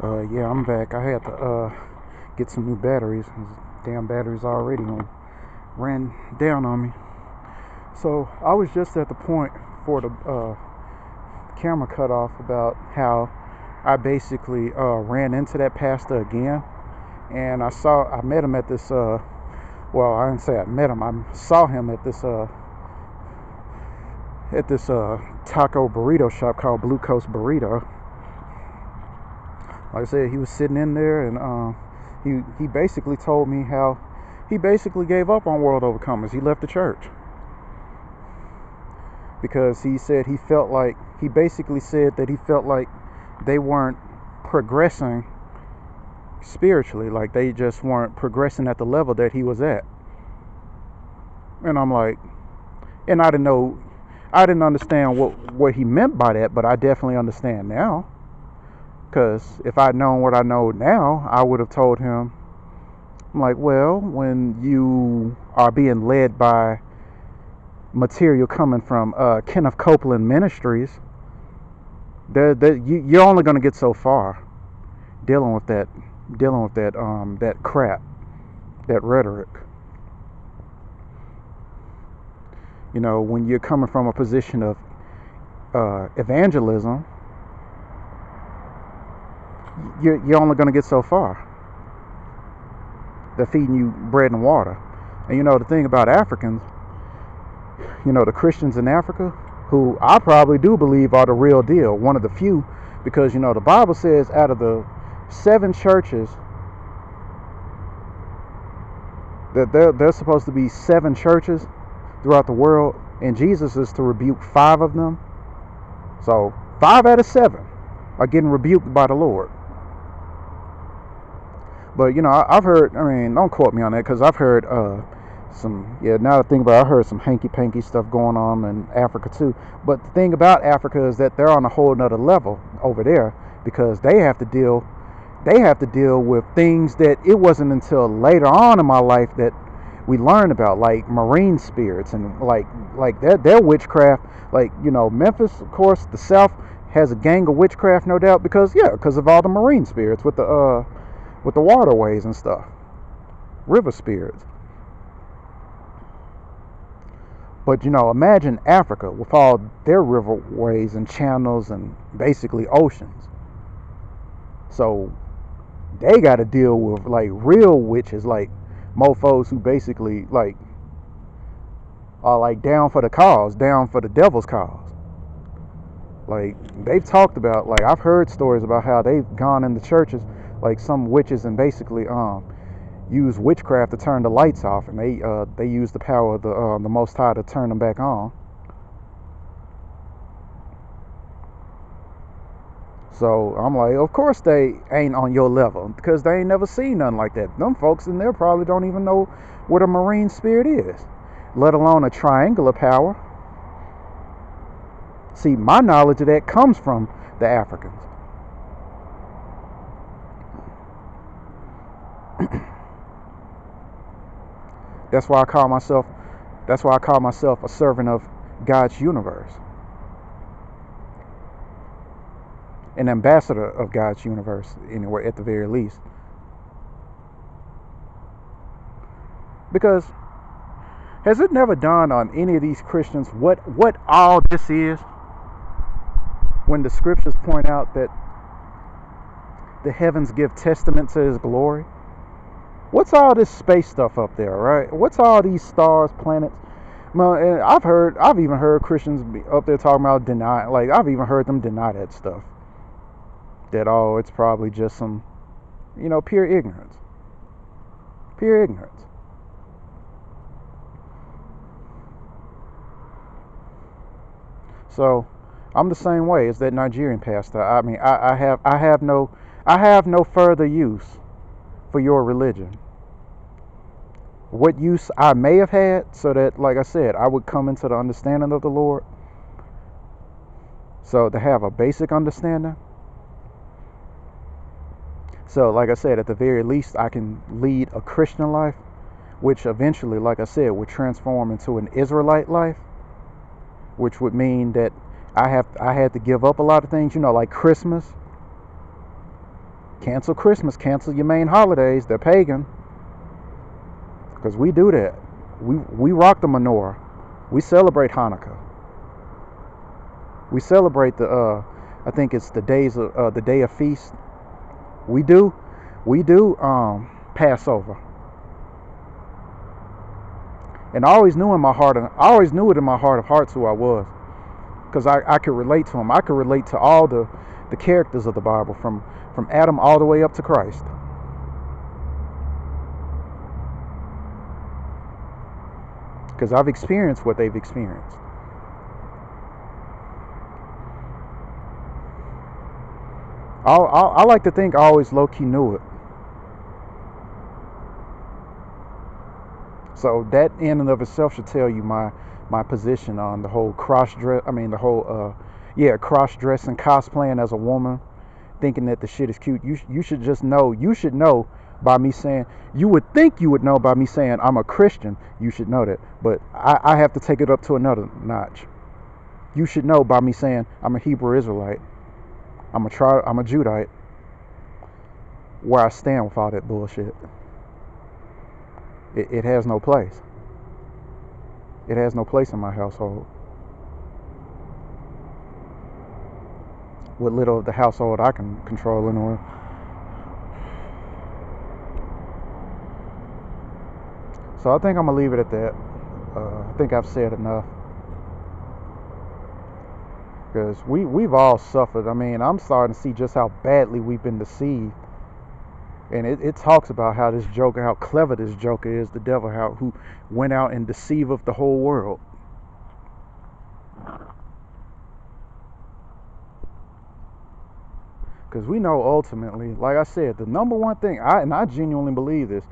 Yeah, I'm back. I had to get some new batteries. These damn batteries already ran down on me. So I was just at the point for the camera cut off about how I basically ran into that pastor again, and I met him at this. Well, I didn't say I met him. I saw him at this taco burrito shop called Blue Coast Burrito. Like I said, he was sitting in there, and he basically told me how he basically gave up on World Overcomers. He left the church because he basically said that he felt like they weren't progressing spiritually, like they just weren't progressing at the level that he was at. And I'm like, and I didn't understand what he meant by that, but I definitely understand now. Because if I'd known what I know now, I would have told him, I'm like, well, when you are being led by material coming from Kenneth Copeland Ministries, you're only going to get so far dealing with that crap, that rhetoric. You know, when you're coming from a position of evangelism, you're only going to get so far. They're feeding you bread and water. And you know, the thing about Africans, you know, the Christians in Africa, who I probably do believe are the real deal, one of the few, because, you know, the Bible says out of the 7 churches, that there's supposed to be 7 churches throughout the world, and Jesus is to rebuke 5 of them. So 5 out of 7 are getting rebuked by the Lord. But, you know, I've heard, I mean, don't quote me on that, because I've heard now that I think about it, I heard some hanky-panky stuff going on in Africa too. But the thing about Africa is that they're on a whole nother level over there, because they have to deal with things that it wasn't until later on in my life that we learned about, like marine spirits and like their witchcraft. Like, you know, Memphis, of course, the South has a gang of witchcraft, no doubt, because of all the marine spirits with the waterways and stuff, river spirits. But, you know, imagine Africa with all their riverways and channels and basically oceans. So they got to deal with like real witches, like mofos who basically like are like down for the cause, down for the devil's cause. Like, they've talked about, like, I've heard stories about how they've gone into churches, like some witches, and basically use witchcraft to turn the lights off, and they use the power of the Most High to turn them back on. So I'm like, of course they ain't on your level, because they ain't never seen nothing like that. Them folks in there probably don't even know what a marine spirit is, let alone a triangular power. See, my knowledge of that comes from the Africans. That's why I call myself a servant of God's universe, an ambassador of God's universe, anyway, at the very least. Because has it never dawned on any of these Christians what all this is? When the scriptures point out that the heavens give testament to his glory. What's all this space stuff up there, right? What's all these stars, planets? Well, and I've even heard Christians be up there talking about deny, like I've even heard them deny that stuff. That, oh, it's probably just some, you know, pure ignorance. Pure ignorance. So I'm the same way as that Nigerian pastor. I mean, I have no further use for your religion. What use I may have had, so that, like I said, I would come into the understanding of the Lord. So to have a basic understanding. So, like I said, at the very least, I can lead a Christian life, which eventually, like I said, would transform into an Israelite life, which would mean that I had to give up a lot of things, you know, like Christmas, Cancel Christmas, cancel your main holidays. They're pagan. Because we do that. We rock the menorah. We celebrate Hanukkah. We celebrate I think it's the day of feast. We do Passover. And I always knew it in my heart of hearts who I was, because I could relate to him. I could relate to all the characters of the Bible, from Adam all the way up to Christ. Because I've experienced what they've experienced. I like to think I always low-key knew it. So that in and of itself should tell you my position on the whole cross-dress. I mean, the whole cross-dressing, cosplaying as a woman, thinking that the shit is cute. You should just know. You should know by me saying. You would think you would know by me saying I'm a Christian. You should know that, but I have to take it up to another notch. You should know by me saying I'm a Hebrew Israelite. I'm a Judite. Where I stand with all that bullshit. It has no place. It has no place in my household. What little of the household I can control anyway. So I think I'm gonna leave it at that. I think I've said enough. Because we've all suffered. I mean, I'm starting to see just how badly we've been deceived. And it talks about how this joker, how clever this joker is, the devil, who went out and deceiveth the whole world. Because we know ultimately, like I said, the number one thing, I genuinely believe this,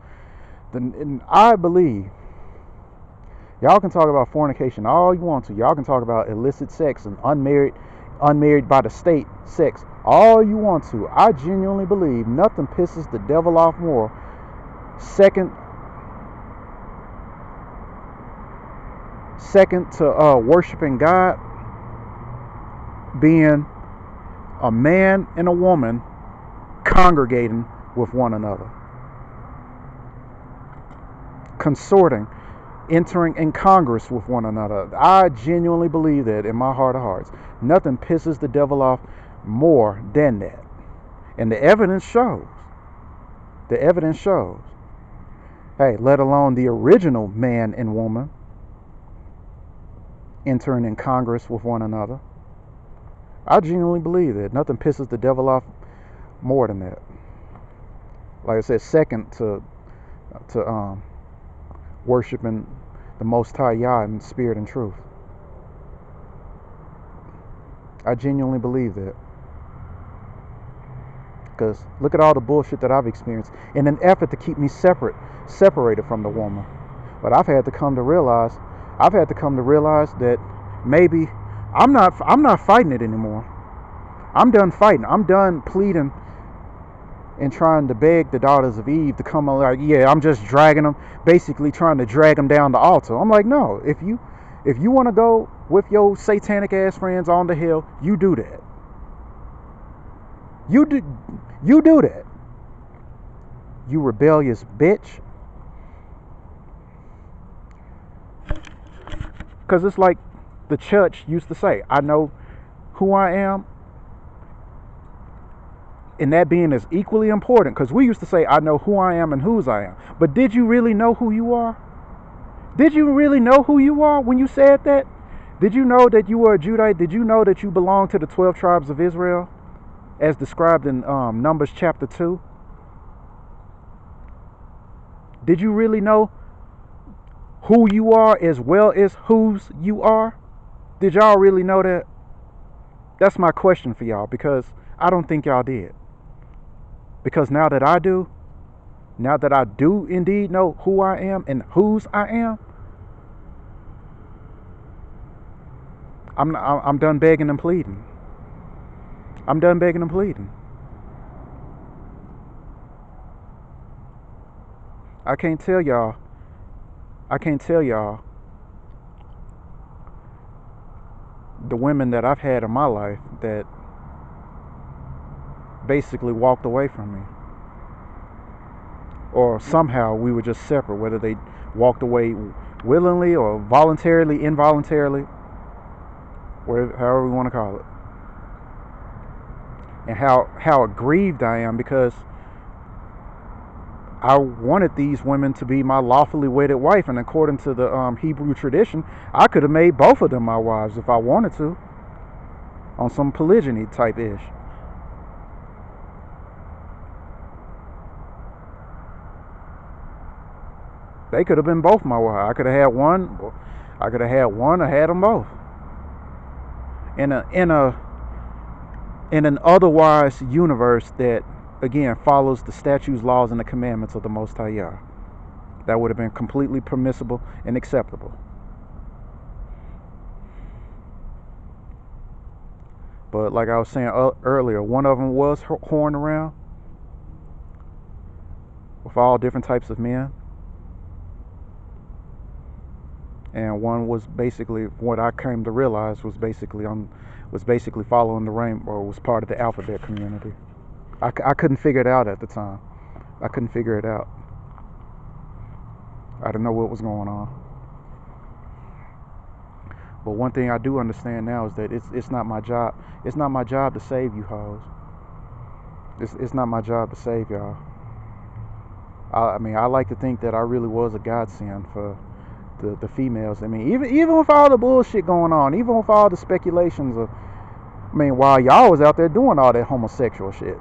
and I believe, y'all can talk about fornication all you want to. Y'all can talk about illicit sex and unmarried by the state sex all you want to. I genuinely believe nothing pisses the devil off more. Second to worshiping God, being a man and a woman congregating with one another, consorting, entering in Congress with one another. I genuinely believe that in my heart of hearts. Nothing pisses the devil off more than that. And the evidence shows. Hey, let alone the original man and woman entering in Congress with one another. I genuinely believe that nothing pisses the devil off more than that. Like I said, second to worshiping the Most High Yah in spirit and truth. I genuinely believe that. Because look at all the bullshit that I've experienced in an effort to keep me separated from the woman. But I've had to come to realize that maybe I'm not fighting it anymore. I'm done fighting. I'm done pleading and trying to beg the daughters of Eve to come. Like, yeah, I'm just dragging them, basically trying to drag them down the altar. I'm like, no, if you want to go with your satanic ass friends on the hill, you do that. You do that. You rebellious bitch. Because it's like the church used to say, I know who I am. And that being is equally important, because we used to say, I know who I am and whose I am. But did you really know who you are? Did you really know who you are when you said that? Did you know that you were a Judite? Did you know that you belong to the 12 tribes of Israel, as described in Numbers chapter 2? Did you really know who you are as well as whose you are? Did y'all really know that? That's my question for y'all, because I don't think y'all did. Because now that I do indeed know who I am and whose I am, I'm done begging and pleading. I'm done begging and pleading. I can't tell y'all the women that I've had in my life that basically walked away from me, or somehow we were just separate, whether they walked away willingly or voluntarily, involuntarily, whatever, however we want to call it. And how aggrieved I am, because I wanted these women to be my lawfully wedded wife, and according to the Hebrew tradition, I could have made both of them my wives if I wanted to, on some polygyny type ish. They could have been both my wives. I could have had one. I could have had one. I had them both. In an otherwise universe that, again, follows the statutes, laws, and the commandments of the Most High Yah, that would have been completely permissible and acceptable. But like I was saying earlier, one of them was whoring around with all different types of men. And one was basically, what I came to realize, was basically following the rainbow, or was part of the alphabet community. I couldn't figure it out at the time. I couldn't figure it out. I didn't know what was going on. But one thing I do understand now is that it's not my job. It's not my job to save you hoes. It's not my job to save y'all. I mean, I like to think that I really was a godsend for the females. I mean, even with all the bullshit going on, even with all the speculations of, I mean, while y'all was out there doing all that homosexual shit,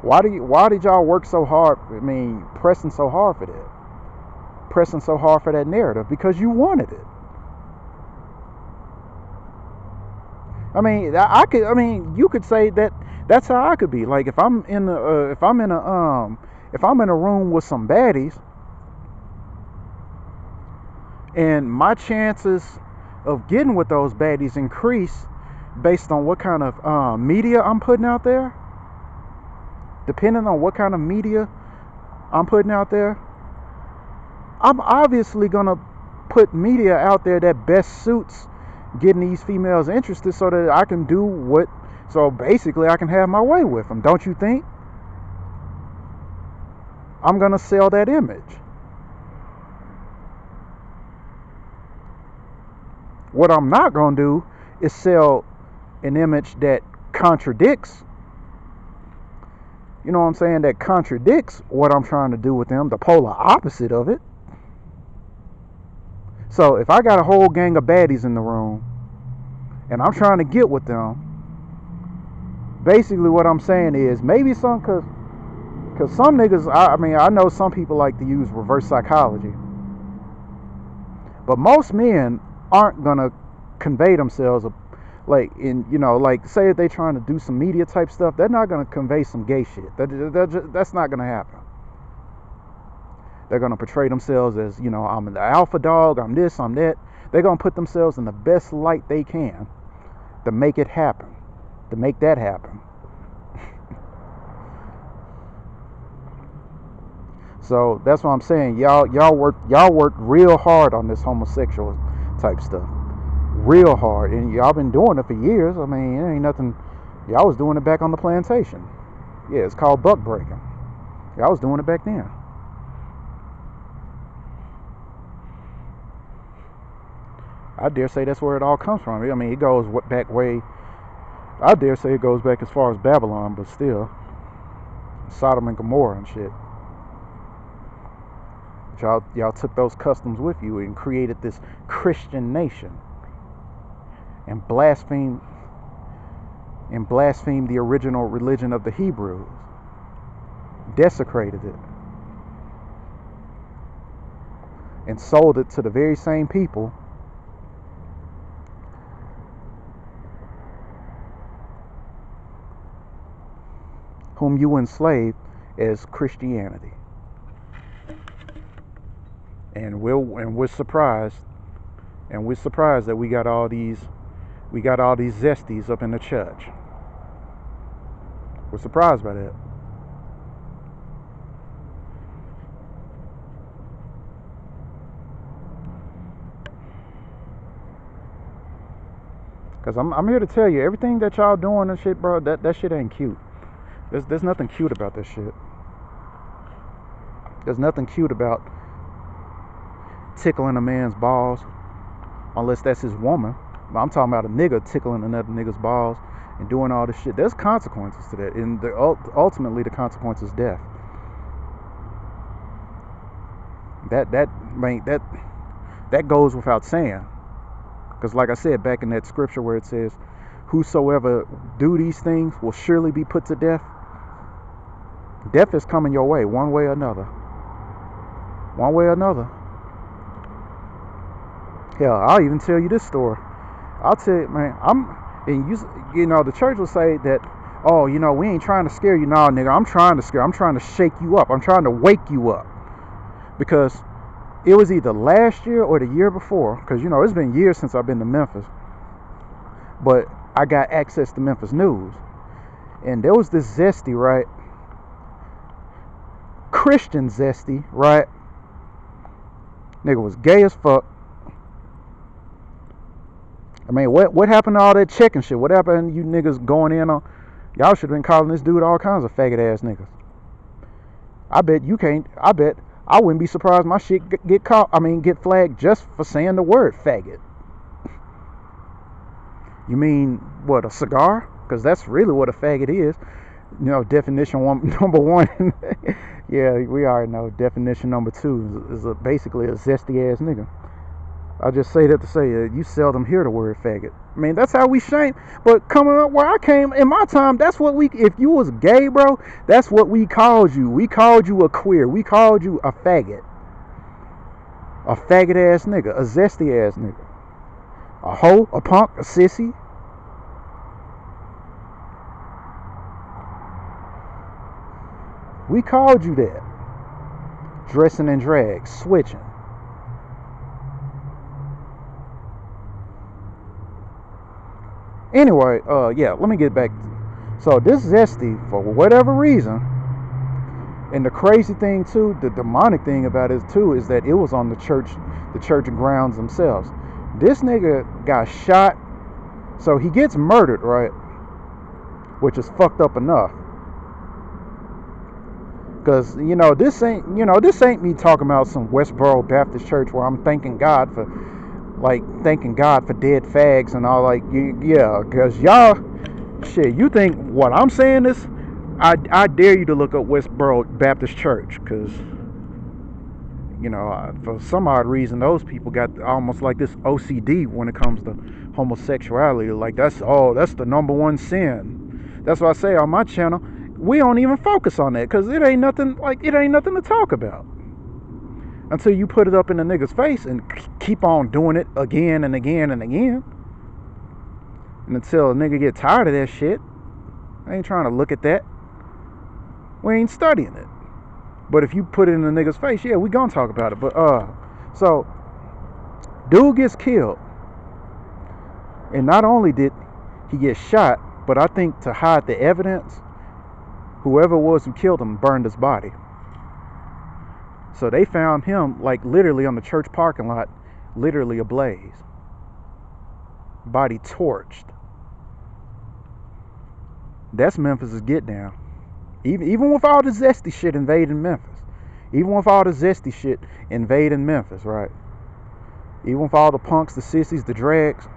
why did y'all work so hard? I mean, pressing so hard for that narrative, because you wanted it. I mean, you could say that that's how I could be. Like, if I'm in a room with some baddies, and my chances of getting with those baddies increase based on what kind of media I'm putting out there, depending on what kind of media I'm putting out there, I'm obviously gonna put media out there that best suits getting these females interested, so that I can so basically I can have my way with them. Don't you think? I'm gonna sell that image. What I'm not gonna do is sell an image that contradicts, you know what I'm saying, that contradicts what I'm trying to do with them, the polar opposite of it. So if I got a whole gang of baddies in the room and I'm trying to get with them, basically what I'm saying is, maybe cause some niggas, I know some people like to use reverse psychology, but most men aren't gonna convey themselves like, say if they trying to do some media type stuff, they're not gonna convey some gay shit. That's not gonna happen. They're gonna portray themselves as, I'm the alpha dog, I'm this, I'm that. They're gonna put themselves in the best light they can to make it happen, to make that happen. So that's what I'm saying. Y'all work real hard on this homosexual type stuff, real hard, and y'all been doing it for years. I mean, it ain't nothing. Y'all was doing it back on the plantation. Yeah, it's called buck breaking. Y'all was doing it back then. I dare say that's where it all comes from. I mean, it goes back way. I dare say it goes back as far as Babylon, but still, Sodom and Gomorrah and shit. Y'all took those customs with you and created this Christian nation, and blasphemed the original religion of the Hebrews, desecrated it, and sold it to the very same people whom you enslaved as Christianity. And we're surprised that we got all these zesties up in the church. We're surprised by that. Cause I'm here to tell you, everything that y'all doing and shit, bro, that shit ain't cute. There's nothing cute about this shit. There's nothing cute about tickling a man's balls, unless that's his woman. But I'm talking about a nigga tickling another nigga's balls and doing all this shit. There's consequences to that, and ultimately the consequence is death. That goes without saying. Because like I said back in that scripture where it says, whosoever do these things will surely be put to death. Death is coming your way, one way or another. One way or another. Hell, I'll even tell you this story. I'll tell you, man, you know, the church will say that, oh, you know, we ain't trying to scare you. Nah, nigga, I'm trying to shake you up. I'm trying to wake you up. Because it was either last year or the year before, because, you know, it's been years since I've been to Memphis. But I got access to Memphis News. And there was this Zesty, right? Christian Zesty, right? Nigga was gay as fuck. I mean, what happened to all that checking shit? What happened to you niggas going in on? Y'all should have been calling this dude all kinds of faggot ass niggas. I bet I wouldn't be surprised my shit get flagged just for saying the word faggot. You mean, what, a cigar? Because that's really what a faggot is. You know, definition number one. Yeah, we already know. Definition number two is basically a zesty ass nigga. I just say that to say you seldom hear the word faggot. I mean, that's how we shame. But coming up where I came in my time, that's what if you was gay, bro, that's what we called you. We called you a queer. We called you a faggot. A faggot ass nigga. A zesty ass nigga. A hoe, a punk, a sissy. We called you that. Dressing in drag, switching. Anyway, yeah, let me get back. So this Zesty, for whatever reason, and the crazy thing too, the demonic thing about it too, is that it was on the church grounds themselves. This nigga got shot, so he gets murdered, right? Which is fucked up enough. Cause this ain't me talking about some Westboro Baptist church where I'm thanking God for dead fags and all, like, yeah, because y'all, shit, you think what I'm saying is, I dare you to look up Westboro Baptist Church, because, you know, for some odd reason, those people got almost like this OCD when it comes to homosexuality. Like, that's the number one sin. That's why I say on my channel, we don't even focus on that, because it ain't nothing to talk about. Until you put it up in the nigga's face and keep on doing it again and again and again. And until a nigga get tired of that shit. I ain't trying to look at that. We ain't studying it. But if you put it in the nigga's face, yeah, we gonna talk about it. But, so, dude gets killed. And not only did he get shot, but I think to hide the evidence, whoever it was who killed him burned his body. So they found him, like, literally on the church parking lot, literally ablaze. Body torched. That's Memphis' get down. Even with all the zesty shit invading Memphis. Even with all the zesty shit invading Memphis, right? Even with all the punks, the sissies, the drags,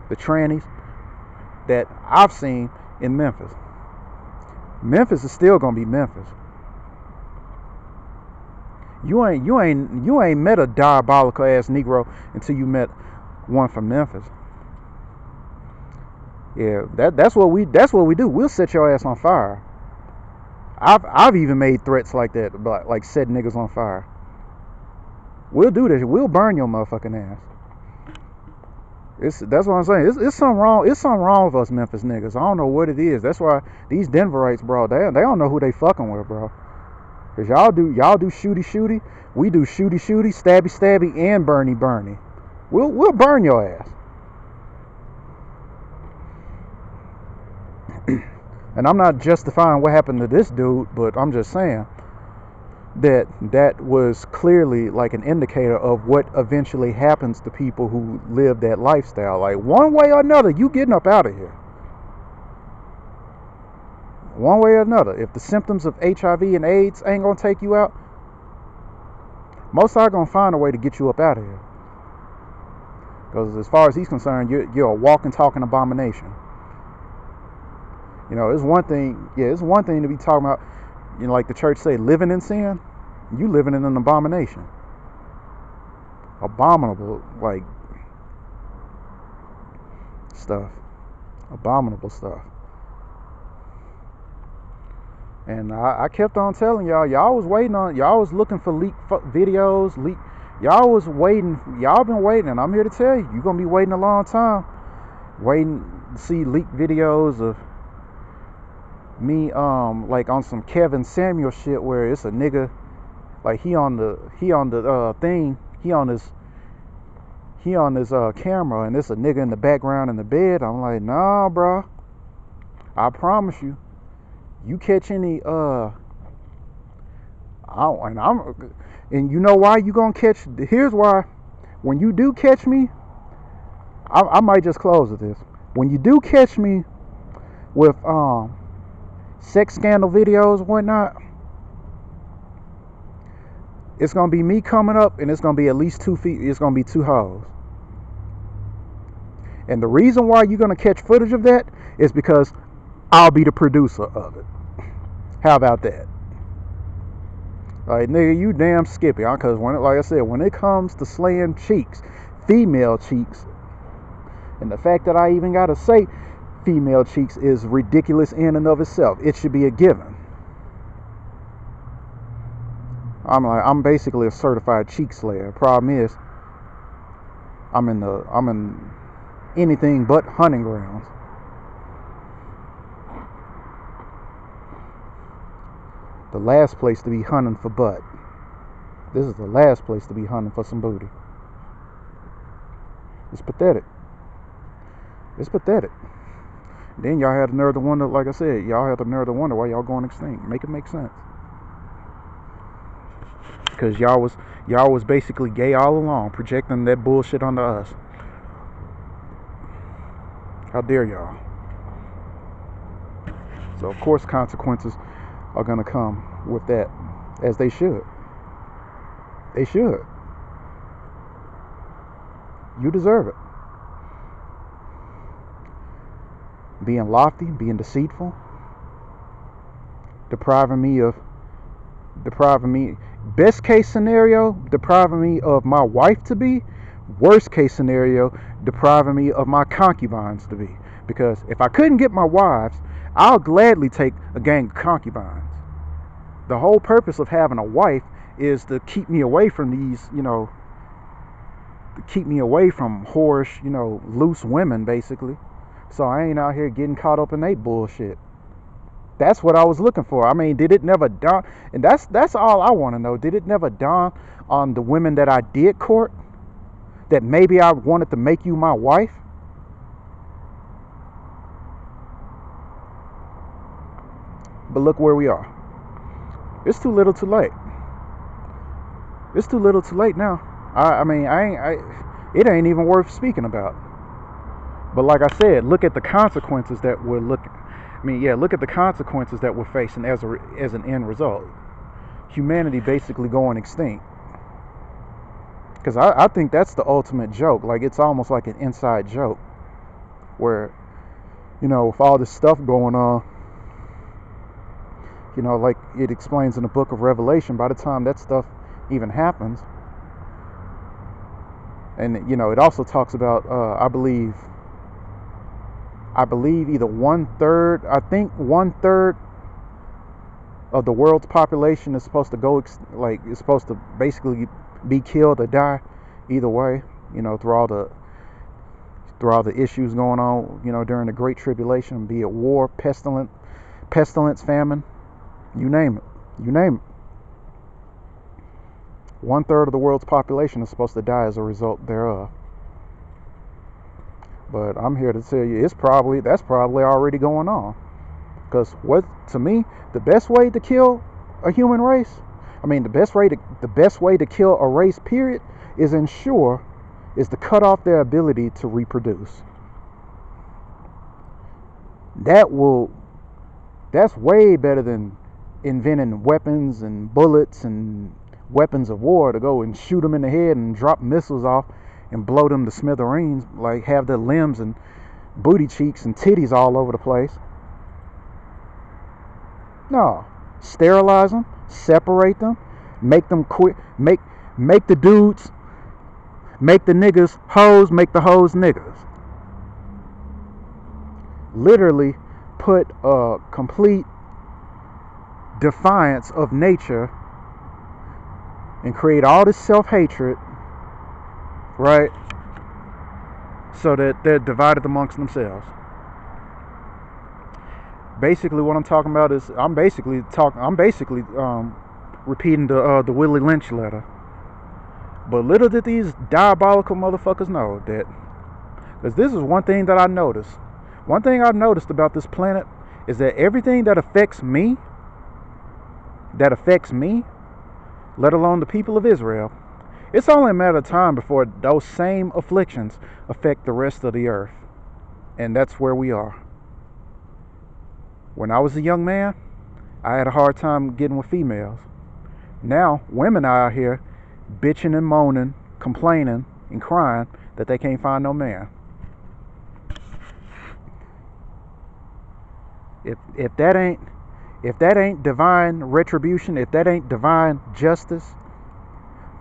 the trannies that I've seen in Memphis. Memphis is still gonna be Memphis. You ain't met a diabolical ass Negro until you met one from Memphis. Yeah, that's what we do. We'll set your ass on fire. I've even made threats like that, about, like, setting niggas on fire. We'll do this. We'll burn your motherfucking ass. That's what I'm saying. It's something wrong. It's something wrong with us Memphis niggas. I don't know what it is. That's why these Denverites, bro, they don't know who they fucking with, bro. Cause y'all do shooty, we do shooty, stabby, and burny. We'll burn your ass. And I'm not justifying what happened to this dude, but I'm just saying, that was clearly like an indicator of what eventually happens to people who live that lifestyle. Like one way or another, you getting up out of here. One way or another. If the symptoms of HIV and AIDS ain't gonna take you out, most are gonna find a way to get you up out of here. Because as far as he's concerned, you're a walking, talking abomination. You know, it's one thing. Yeah, it's one thing to be talking about. You know, like the church say, living in sin. You living in an abomination. Abominable, like stuff. Abominable stuff. And I kept on telling y'all was waiting on, y'all was looking for leak videos, y'all was waiting, y'all been waiting, and I'm here to tell you, you're gonna be waiting a long time, waiting to see leaked videos of me, like on some Kevin Samuel shit where it's a nigga, like he on the thing, he on his camera, and it's a nigga in the background in the bed. I'm like, nah, bro, I promise you. You catch any and you know why you gonna catch, here's why. When you do catch me, I might just close with this. When you do catch me with sex scandal videos and whatnot, it's gonna be me coming up, and it's gonna be at least 2 feet, it's gonna be 2 hoes. And the reason why you're gonna catch footage of that is because I'll be the producer of it. How about that? Like, nigga, you damn skippy. Because like I said, when it comes to slaying cheeks, female cheeks, and the fact that I even gotta say female cheeks is ridiculous in and of itself. It should be a given. I'm basically a certified cheek slayer. Problem is, I'm in anything but hunting grounds. The last place to be hunting for butt. This is the last place to be hunting for some booty. It's pathetic. It's pathetic. Then y'all had the nerve to wonder, like I said, y'all had the nerve to wonder why y'all going extinct. Make it make sense. Because y'all was basically gay all along, projecting that bullshit onto us. How dare y'all? So of course consequences are gonna come with that, as they should. They should. You deserve it. Being lofty, being deceitful, depriving me, best case scenario, depriving me of my wife to be, worst case scenario, depriving me of my concubines to be. Because if I couldn't get my wives, I'll gladly take a gang of concubines. The whole purpose of having a wife is to keep me away from these, to keep me away from whorish, loose women, basically. So I ain't out here getting caught up in that bullshit. That's what I was looking for. I mean, did it never dawn? And that's all I want to know. Did it never dawn on the women that I did court that maybe I wanted to make you my wife? But look where we are. It's too little too late. It's too little too late now. It ain't even worth speaking about. But like I said, look at the consequences that we're look at the consequences that we're facing as an end result. Humanity basically going extinct. Because I think that's the ultimate joke. Like, it's almost like an inside joke where, with all this stuff going on, like it explains in the book of Revelation, by the time that stuff even happens, and it also talks about I believe either 1/3, I think 1/3 of the world's population is supposed to go is supposed to basically be killed or die, either way, through all the issues going on, during the Great Tribulation, be it war, pestilence, famine, you name it. 1/3 of the world's population is supposed to die as a result thereof. But I'm here to tell you, that's probably already going on. Because to me, the best way to kill a human race I mean, the best way to kill a race, period, is to cut off their ability to reproduce. That's way better than inventing weapons and bullets and weapons of war to go and shoot them in the head and drop missiles off and blow them to smithereens, like have their limbs and booty cheeks and titties all over the place. No, sterilize them, separate them, make them quit, make the dudes, make the niggas hoes, make the hoes niggas. Literally put a complete defiance of nature and create all this self-hatred, right? So that they're divided amongst themselves. Basically, what I'm talking about is I'm basically repeating the Willie Lynch letter. But little did these diabolical motherfuckers know that, because this is one thing that I noticed. One thing I've noticed about this planet is that everything that affects me, let alone the people of Israel, it's only a matter of time before those same afflictions affect the rest of the earth. And that's where we are. When I was a young man, I had a hard time getting with females. Now, women are out here bitching and moaning, complaining and crying that they can't find no man. If that ain't divine retribution, if that ain't divine justice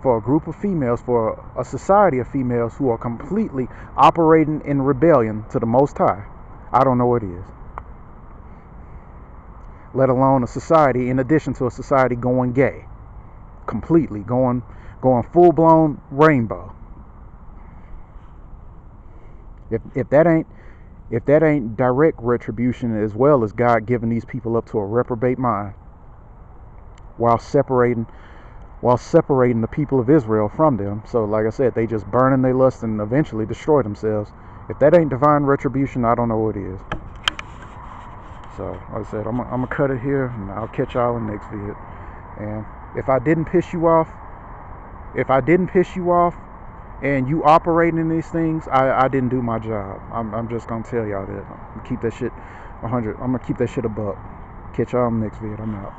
for a group of females, for a society of females who are completely operating in rebellion to the Most High, I don't know what is. Let alone a society, in addition to a society going gay, completely going full-blown rainbow. If that ain't direct retribution, as well as God giving these people up to a reprobate mind, while separating the people of Israel from them. So like I said, they just burn in their lust and eventually destroy themselves. If that ain't divine retribution, I don't know what is. So like I said, I'm gonna cut it here, and I'll catch y'all in the next video. And if I didn't piss you off, and you operating in these things, I didn't do my job. I'm just gonna tell y'all that. I'm gonna keep that shit 100. I'm gonna keep that shit a buck. Catch y'all in the next video. I'm out.